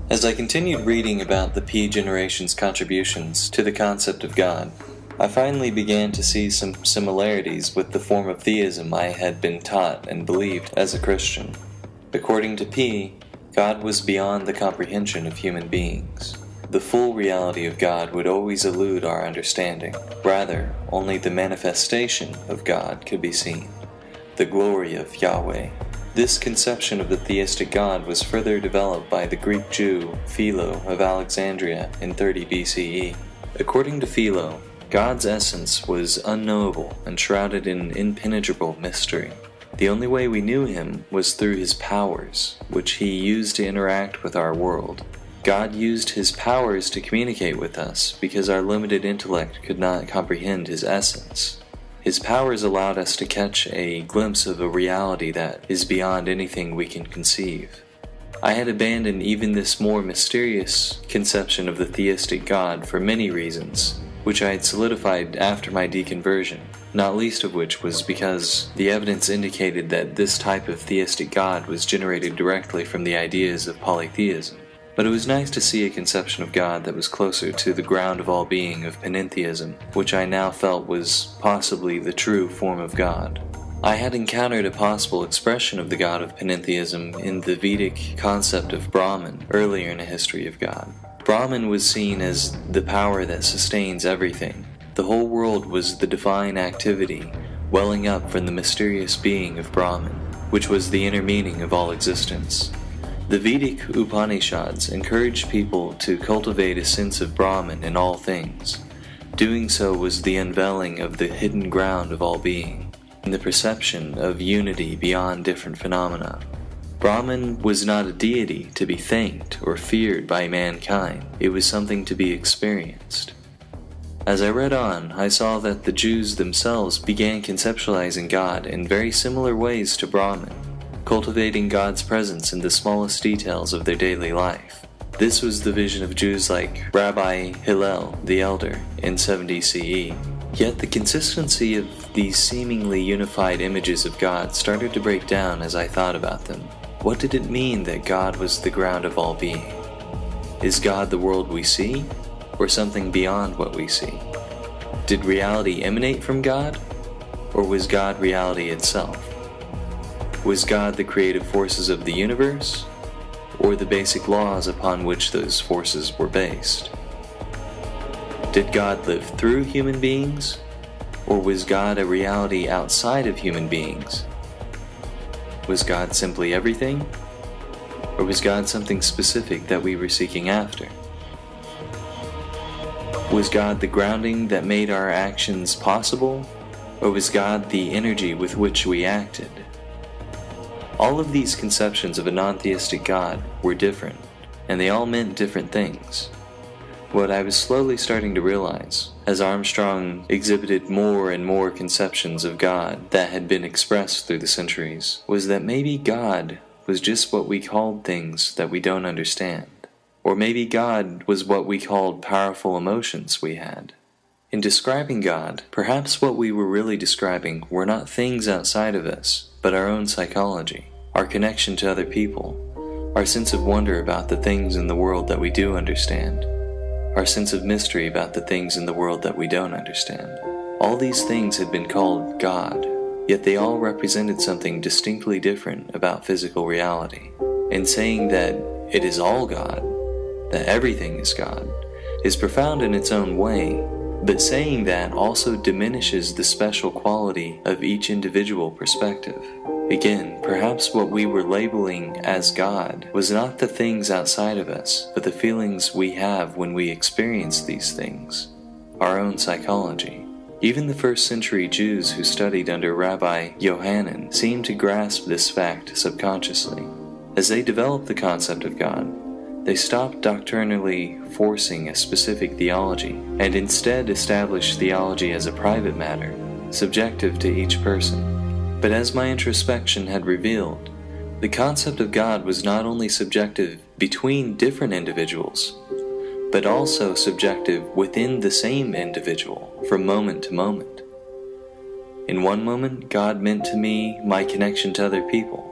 As I continued reading about the P generation's contributions to the concept of God, I finally began to see some similarities with the form of theism I had been taught and believed as a Christian. According to P, God was beyond the comprehension of human beings. The full reality of God would always elude our understanding. Rather, only the manifestation of God could be seen, the glory of Yahweh. This conception of the theistic God was further developed by the Greek Jew Philo of Alexandria in 30 BCE. According to Philo, God's essence was unknowable and shrouded in impenetrable mystery. The only way we knew him was through his powers, which he used to interact with our world. God used his powers to communicate with us because our limited intellect could not comprehend his essence. His powers allowed us to catch a glimpse of a reality that is beyond anything we can conceive. I had abandoned even this more mysterious conception of the theistic God for many reasons, which I had solidified after my deconversion, not least of which was because the evidence indicated that this type of theistic God was generated directly from the ideas of polytheism. But it was nice to see a conception of God that was closer to the ground of all being of panentheism, which I now felt was possibly the true form of God. I had encountered a possible expression of the God of panentheism in the Vedic concept of Brahman earlier in the history of God. Brahman was seen as the power that sustains everything. The whole world was the divine activity welling up from the mysterious being of Brahman, which was the inner meaning of all existence. The Vedic Upanishads encouraged people to cultivate a sense of Brahman in all things. Doing so was the unveiling of the hidden ground of all being, and the perception of unity beyond different phenomena. Brahman was not a deity to be thanked or feared by mankind. It was something to be experienced. As I read on, I saw that the Jews themselves began conceptualizing God in very similar ways to Brahman, cultivating God's presence in the smallest details of their daily life. This was the vision of Jews like Rabbi Hillel the Elder in 70 CE. Yet the consistency of these seemingly unified images of God started to break down as I thought about them. What did it mean that God was the ground of all being? Is God the world we see, or something beyond what we see? Did reality emanate from God, or was God reality itself? Was God the creative forces of the universe, or the basic laws upon which those forces were based? Did God live through human beings, or was God a reality outside of human beings? Was God simply everything, or was God something specific that we were seeking after? Was God the grounding that made our actions possible, or was God the energy with which we acted? All of these conceptions of a non-theistic God were different, and they all meant different things. What I was slowly starting to realize, as Armstrong exhibited more and more conceptions of God that had been expressed through the centuries, was that maybe God was just what we called things that we don't understand. Or maybe God was what we called powerful emotions we had. In describing God, perhaps what we were really describing were not things outside of us, but our own psychology, our connection to other people, our sense of wonder about the things in the world that we do understand, our sense of mystery about the things in the world that we don't understand. All these things had been called God, yet they all represented something distinctly different about physical reality. And saying that it is all God, that everything is God, is profound in its own way, but saying that also diminishes the special quality of each individual perspective. Again, perhaps what we were labeling as God was not the things outside of us, but the feelings we have when we experience these things, our own psychology. Even the first century Jews who studied under Rabbi Yohanan seemed to grasp this fact subconsciously. As they developed the concept of God, they stopped doctrinally forcing a specific theology, and instead established theology as a private matter, subjective to each person. But as my introspection had revealed, the concept of God was not only subjective between different individuals, but also subjective within the same individual from moment to moment. In one moment, God meant to me my connection to other people.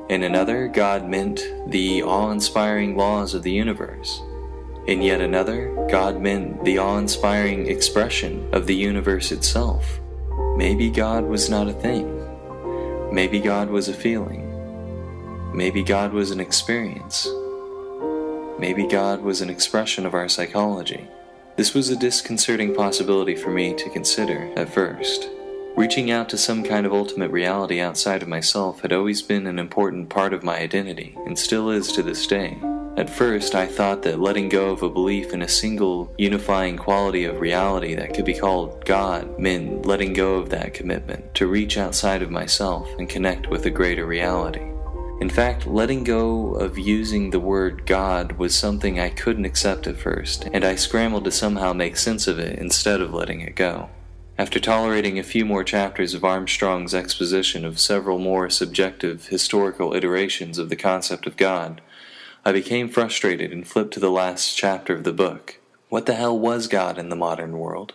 In another, God meant the awe-inspiring laws of the universe. In yet another, God meant the awe-inspiring expression of the universe itself. Maybe God was not a thing. Maybe God was a feeling. Maybe God was an experience. Maybe God was an expression of our psychology. This was a disconcerting possibility for me to consider at first. Reaching out to some kind of ultimate reality outside of myself had always been an important part of my identity, and still is to this day. At first, I thought that letting go of a belief in a single, unifying quality of reality that could be called God meant letting go of that commitment to reach outside of myself and connect with a greater reality. In fact, letting go of using the word God was something I couldn't accept at first, and I scrambled to somehow make sense of it instead of letting it go. After tolerating a few more chapters of Armstrong's exposition of several more subjective historical iterations of the concept of God, I became frustrated and flipped to the last chapter of the book. What the hell was God in the modern world?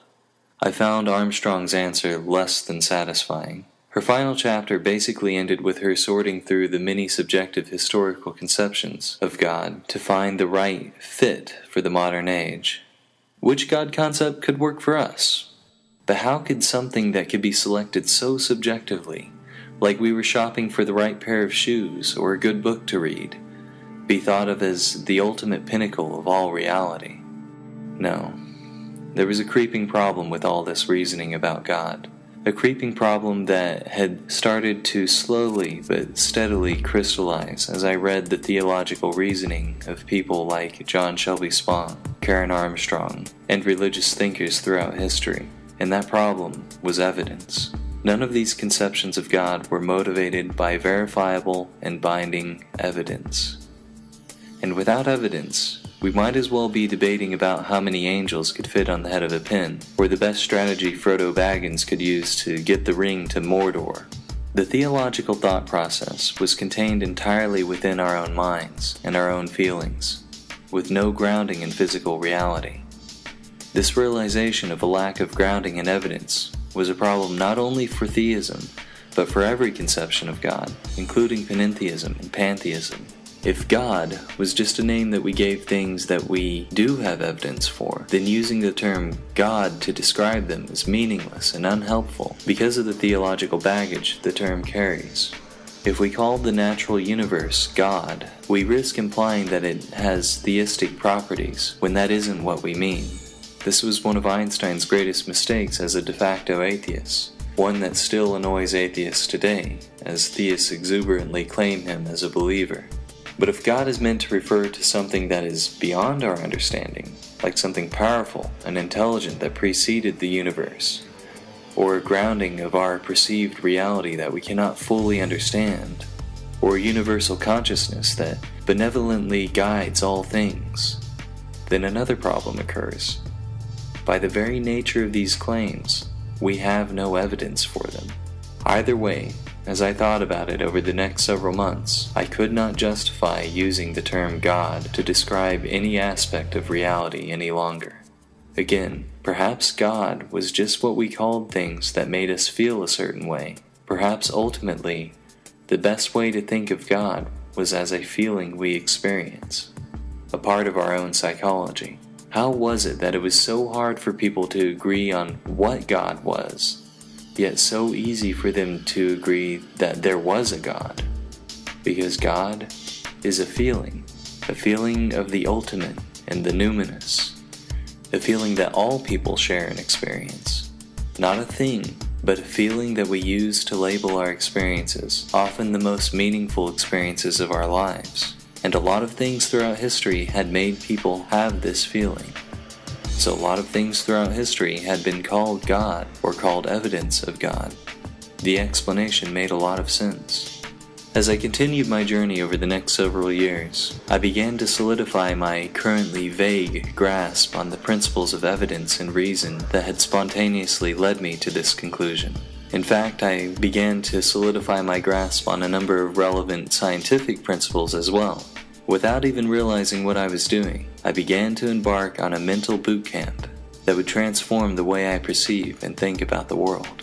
I found Armstrong's answer less than satisfying. Her final chapter basically ended with her sorting through the many subjective historical conceptions of God to find the right fit for the modern age. Which God concept could work for us? But how could something that could be selected so subjectively, like we were shopping for the right pair of shoes or a good book to read, be thought of as the ultimate pinnacle of all reality? No. There was a creeping problem with all this reasoning about God. A creeping problem that had started to slowly but steadily crystallize as I read the theological reasoning of people like John Shelby Spong, Karen Armstrong, and religious thinkers throughout history. And that problem was evidence. None of these conceptions of God were motivated by verifiable and binding evidence. And without evidence, we might as well be debating about how many angels could fit on the head of a pin, or the best strategy Frodo Baggins could use to get the ring to Mordor. The theological thought process was contained entirely within our own minds and our own feelings, with no grounding in physical reality. This realization of a lack of grounding in evidence was a problem not only for theism, but for every conception of God, including panentheism and pantheism. If God was just a name that we gave things that we do have evidence for, then using the term God to describe them is meaningless and unhelpful because of the theological baggage the term carries. If we call the natural universe God, we risk implying that it has theistic properties when that isn't what we mean. This was one of Einstein's greatest mistakes as a de facto atheist, one that still annoys atheists today, as theists exuberantly claim him as a believer. But if God is meant to refer to something that is beyond our understanding, like something powerful and intelligent that preceded the universe, or a grounding of our perceived reality that we cannot fully understand, or a universal consciousness that benevolently guides all things, then another problem occurs. By the very nature of these claims, we have no evidence for them. Either way, as I thought about it over the next several months, I could not justify using the term God to describe any aspect of reality any longer. Again, perhaps God was just what we called things that made us feel a certain way. Perhaps ultimately, the best way to think of God was as a feeling we experience, a part of our own psychology. How was it that it was so hard for people to agree on what God was, yet so easy for them to agree that there was a God? Because God is a feeling of the ultimate and the numinous, a feeling that all people share and experience. Not a thing, but a feeling that we use to label our experiences, often the most meaningful experiences of our lives. And a lot of things throughout history had made people have this feeling. So a lot of things throughout history had been called God or called evidence of God. The explanation made a lot of sense. As I continued my journey over the next several years, I began to solidify my currently vague grasp on the principles of evidence and reason that had spontaneously led me to this conclusion. In fact, I began to solidify my grasp on a number of relevant scientific principles as well. Without even realizing what I was doing, I began to embark on a mental boot camp that would transform the way I perceive and think about the world.